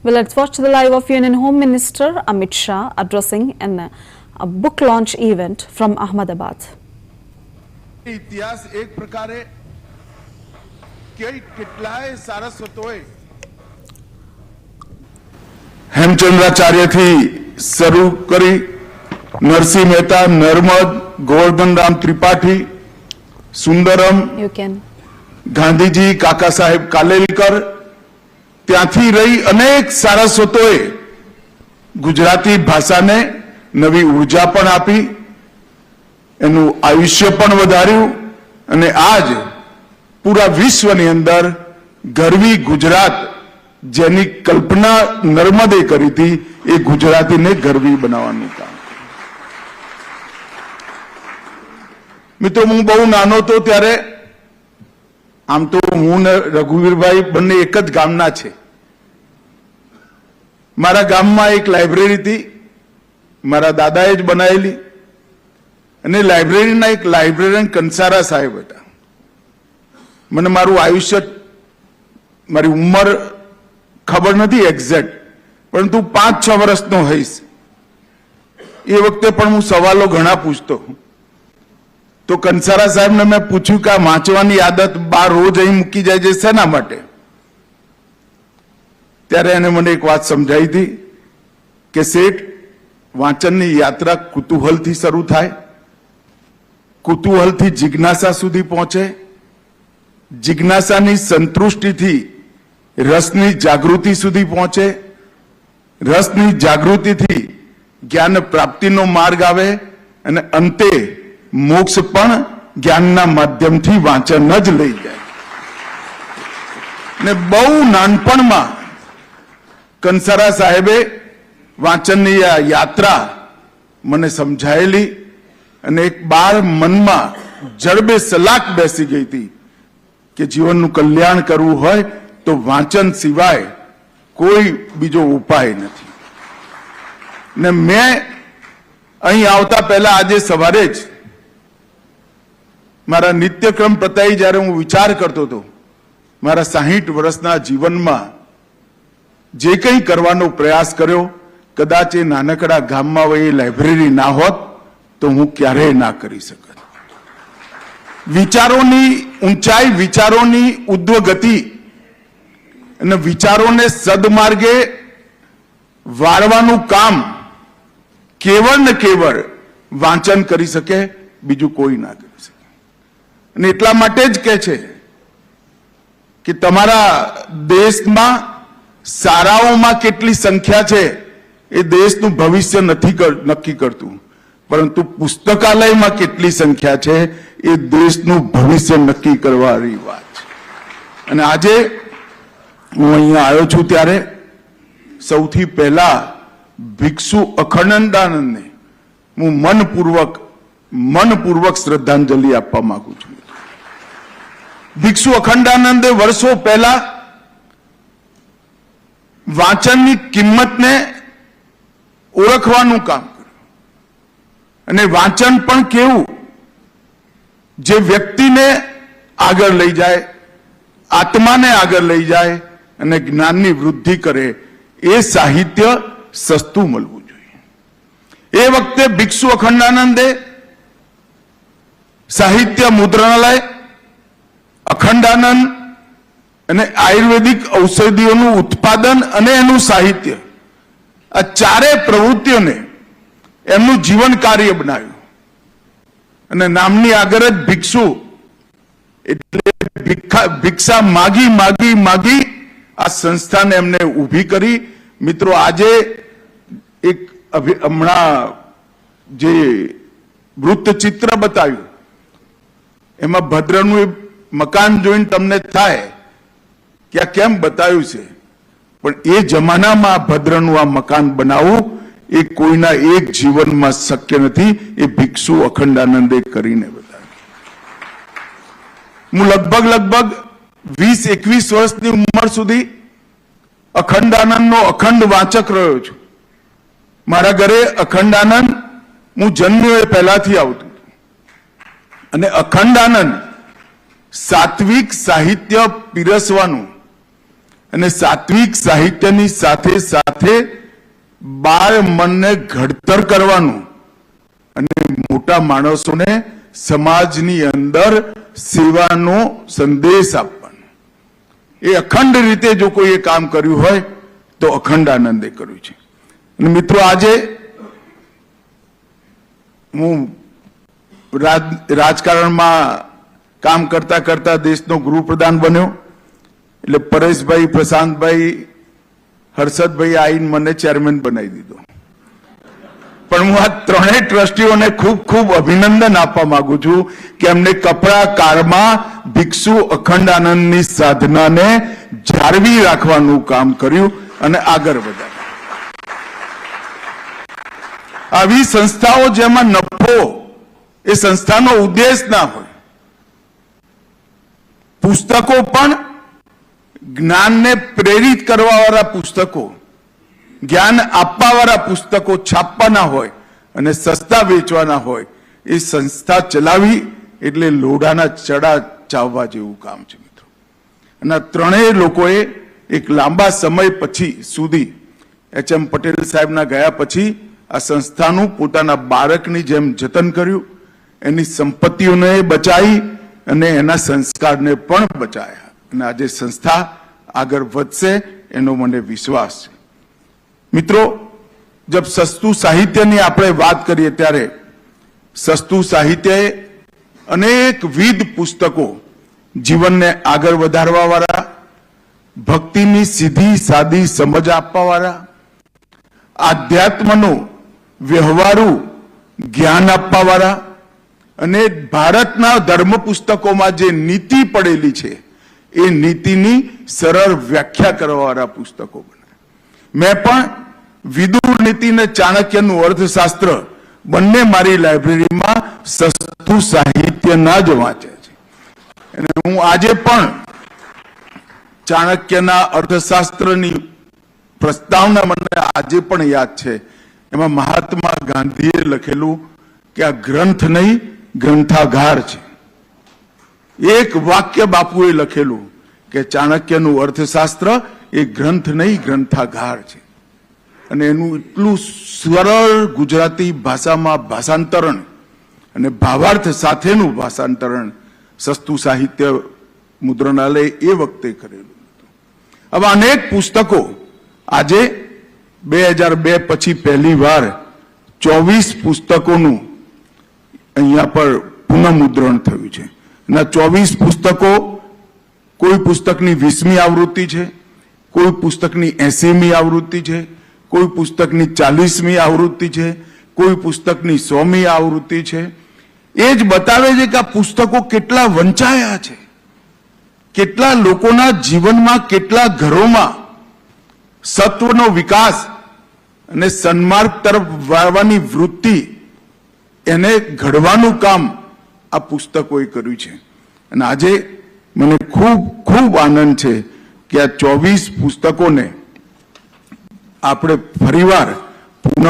Well, let's watch the live of Union Home Minister Amit Shah addressing a book launch event from Ahmedabad. ઇતિહાસ એક પ્રકારે કેટલાય સારસ્વતોએ હેમચંદ્રાચાર્યથી શરૂ કરી નરસિંહ મહેતા, નર્મદ, ગોવર્ધન રામ ત્રિપાઠી, સુંદરમ, ગાંધીજી, કાકા સાહેબ કાલેલકર, ત્યાંથી રહી અનેક સારસ્વતોએ ગુજરાતી ભાષાને નવી ઉર્જા પણ આપી, એનું આયુષ્ય પણ વધાર્યું અને આજ પૂરા વિશ્વની અંદર ગરવી ગુજરાત જેની કલ્પના નર્મદે કરી હતી એ ગુજરાતીને ગરવી બનાવવાનું કામ. મિત્રો, હું બહુ નાનો હતો ત્યારે, આમ તો હું ને રઘુવીરભાઈ બંને એક જ ગામના છે. મારા ગામમાં એક લાઇબ્રેરી હતી, મારા દાદાએ જ બનાવેલી, અને લાઇબ્રેરીના એક લાઇબ્રેરિયન કંસારા સાહેબ હતા. મને મારું આયુષ્ય, મારી ઉંમર ખબર નથી એક્ઝેક્ટ, પરંતુ 5-6 વર્ષનો હઈશ. એ વખતે પણ હું સવાલો ઘણા પૂછતો. તો કંસારા સાહેબને મેં પૂછ્યું કે આ વાંચવાની આદત બાર રોજ અહીં મૂકી જાય છે, શેના માટે? ત્યારે એને મને એક વાત સમજાવી હતી કે શેઠ, વાંચનની યાત્રા કુતૂહલથી શરૂ થાય, કુતૂહલથી જિજ્ઞાસા સુધી પહોંચે, જિજ્ઞાસાની સંતૃષ્ટિથી રસની જાગૃતિ સુધી પહોંચે, રસની જાગૃતિથી જ્ઞાન પ્રાપ્તિનો માર્ગ આવે અને અંતે મોક્ષ પણ જ્ઞાનના માધ્યમથી વાંચન જ લઈ જાય. ને બહુ નાનપણમાં કંસારા સાહેબે વાંચનની આ યાત્રા મને સમજાયેલી અને એક બાર મનમાં જડબે સલાક બેસી ગઈ હતી કે જીવનનું કલ્યાણ કરવું હોય તો વાંચન સિવાય કોઈ બીજો ઉપાય નથી. ને મેં અહીં આવતા પહેલા આજે સવારે જ મારા નિત્યક્રમ પતાઈ જ્યારે હું વિચાર કરતો હતો, મારા 60 વર્ષના જીવનમાં જે કંઈ કરવાનો પ્રયાસ કર્યો, કદાચ એ નાનકડા ગામમાં એ લાઇબ્રેરી ના હોત તો હું ક્યારેય ના કરી શકત. વિચારોની ઊંચાઈ, વિચારોની ઉદ્ધવ ગતિ અને વિચારોને સદમાર્ગે વાળવાનું કામ કેવળ ને કેવળ વાંચન કરી શકે, બીજું કોઈ ના કરી શકે. અને એટલા માટે જ કહે છે કે તમારા દેશમાં શાળાઓમાં કેટલી સંખ્યા છે એ દેશનું ભવિષ્ય નથી નક્કી કરતું, પરંતુ પુસ્તકાલયમાં કેટલી સંખ્યા છે એ દેશનું ભવિષ્ય નક્કી કરવાની વાત છે. અને આજે હું અહીંયા આવ્યો છું ત્યારે સૌથી પહેલા ભિક્ષુ અખંડાનંદને હું મનપૂર્વક શ્રદ્ધાંજલિ આપવા માંગુ છું. ભિક્ષુ અખંડાનંદે વર્ષો પહેલા વાંચનની કિંમતને ઓળખવાનું કામ કર્યું. અને વાંચન પણ કેવું, જે વ્યક્તિને આગળ લઈ જાય, આત્માને આગળ લઈ જાય અને જ્ઞાનની વૃદ્ધિ કરે, એ સાહિત્ય સસ્તું મળવું જોઈએ. એ વખતે ભિક્ષુ અખંડાનંદે સાહિત્ય મુદ્રણાલય, અખંડાનંદ અને આયુર્વેદિક ઔષધિઓનું ઉત્પાદન અને એનું સાહિત્ય, આ ચારે પ્રવૃત્તિઓને એમનું જીવન કાર્ય બનાવ્યું. અને નામની આગળ જ ભિક્ષુ એટલે ભિક્ષા માગી માગી માગી આ સંસ્થાને એમને ઊભી કરી. મિત્રો, આજે એક હમણાં જે વૃત્તચિત્ર બતાવ્યું એમાં ભદ્રનું મકાન જોઈને તમને થાય કે આ કેમ બતાવ્યું છે, પણ એ જમાનામાં આ ભદ્રનું આ મકાન બનાવવું એ કોઈના એક જીવનમાં શક્ય નથી. એ ભિક્ષુ અખંડાનંદે કરીને બતાવ્યું. હું લગભગ 20-21 વર્ષની ઉંમર સુધી અખંડાનંદનો અખંડ વાંચક રહ્યો છું. મારા ઘરે અખંડાનંદ હું જન્મ્યો એ પહેલાથી આવતું. અને અખંડાનંદ સાત્વિક સાહિત્ય પીરસવાનું અને સાત્વિક સાહિત્યની સાથે સાથે બાળ મનને ઘડતર કરવાનું અને મોટા માણસોને સમાજની અંદર સેવાનો સંદેશ આપવાનો, એ અખંડ રીતે જો કોઈએ કામ કર્યું હોય તો અખંડ આનંદે કર્યું છે. અને મિત્રો, આજે હું રાજકારણમાં કામ કરતા કરતા દેશનો ગૃહપ્રધાન બન્યો. એટલે પરેશભાઈ, પ્રશાંતભાઈ, હર્ષદભાઈ આવીને મને ચેરમેન બનાવી દીધો. પણ હું આ ત્રણેય ટ્રસ્ટીઓને ખૂબ ખૂબ અભિનંદન આપવા માંગુ છું કે એમને કપરા કાળમાં ભિક્ષુ અખંડ આનંદની સાધનાને જાળવી રાખવાનું કામ કર્યું અને આગળ વધાર્યું. આવી સંસ્થાઓ જેમાં નફો એ સંસ્થાનો ઉદ્દેશ ના હોય. પુસ્તકો પણ જ્ઞાનને પ્રેરિત કરવા વાળા પુસ્તકો, જ્ઞાન આપવા વાળા પુસ્તકો છાપવાના હોય અને સસ્તા વેચવાના હોય. એ સંસ્થા ચલાવી એટલે લોઢાના ચડા ચાવવા જેવું કામ છે મિત્રો. અને ત્રણેય લોકોએ એક લાંબા સમય પછી સુધી એચ.એમ. પટેલ સાહેબના ગયા પછી આ સંસ્થાનું પોતાના બાળકની જેમ જતન કર્યું, એની સંપત્તિઓને બચાવી અને એના સંસ્કારને પણ બચાવ્યા. અને આજે સંસ્થા આગળ વધશે એનો મને વિશ્વાસ છે. મિત્રો, જબ સસ્તું સાહિત્યની આપણે વાત કરીએ ત્યારે સસ્તું સાહિત્યએ અનેકવિધ પુસ્તકો જીવનને આગળ વધારવા વાળા, ભક્તિની સીધી સાદી સમજ આપવા વાળા, આધ્યાત્મનું વ્યવહારુ જ્ઞાન આપવા વાળા અને ભારતના ધર્મ પુસ્તકોમાં જે નીતિ પડેલી છે એ નીતિની સરળ વ્યાખ્યા કરવા વાળા પુસ્તકો બનાવ્યા. મેં પણ વિદુર નીતિ અને ચાણક્યનું અર્થશાસ્ત્ર બંને મારી લાઇબ્રેરીમાં સસ્તું સાહિત્યના જ વાંચ્યા છે. અને હું આજે પણ ચાણક્યના અર્થશાસ્ત્રની પ્રસ્તાવના મને આજે પણ યાદ છે. એમાં મહાત્મા ગાંધીએ લખેલું કે આ ગ્રંથ નહીં, ગ્રંથાગાર છે. એક વાક્ય બાપુએ લખેલું કે ચાણક્યનું અર્થશાસ્ત્ર એ ગ્રંથ નહીં, ગ્રંથાગાર છે. અને એનું એટલું સરળ ગુજરાતી ભાષામાં ભાષાંતરણ અને ભાવાર્થ સાથેનું ભાષાંતરણ સસ્તું સાહિત્ય મુદ્રણાલય એ વખતે કરેલું હતું. આવા અનેક પુસ્તકો આજે 2002 પછી પહેલી વાર 24 પુસ્તકોનું અહીંયા પર પુનઃમુદ્રણ થયું છે. અને 24 પુસ્તકો, કોઈ પુસ્તકની 20મી આવૃત્તિ છે, કોઈ પુસ્તકની 80મી આવૃત્તિ છે, કોઈ પુસ્તકની 40મી આવૃત્તિ છે, કોઈ પુસ્તકની 100મી આવૃત્તિ છે. એ જ બતાવે છે કે આ પુસ્તકો કેટલા વંચાયા છે, કેટલા લોકોના જીવનમાં, કેટલા ઘરોમાં સત્વનો વિકાસ અને સન્માર્ગ તરફ વાળવાની વૃત્તિ એને ઘડવાનું કામ આ પુસ્તકોએ કર્યું છે. અને આજે મને ખૂબ ખૂબ આનંદ છે કે આ 24 પુસ્તકોને આપણે ફરીવાર પુનઃ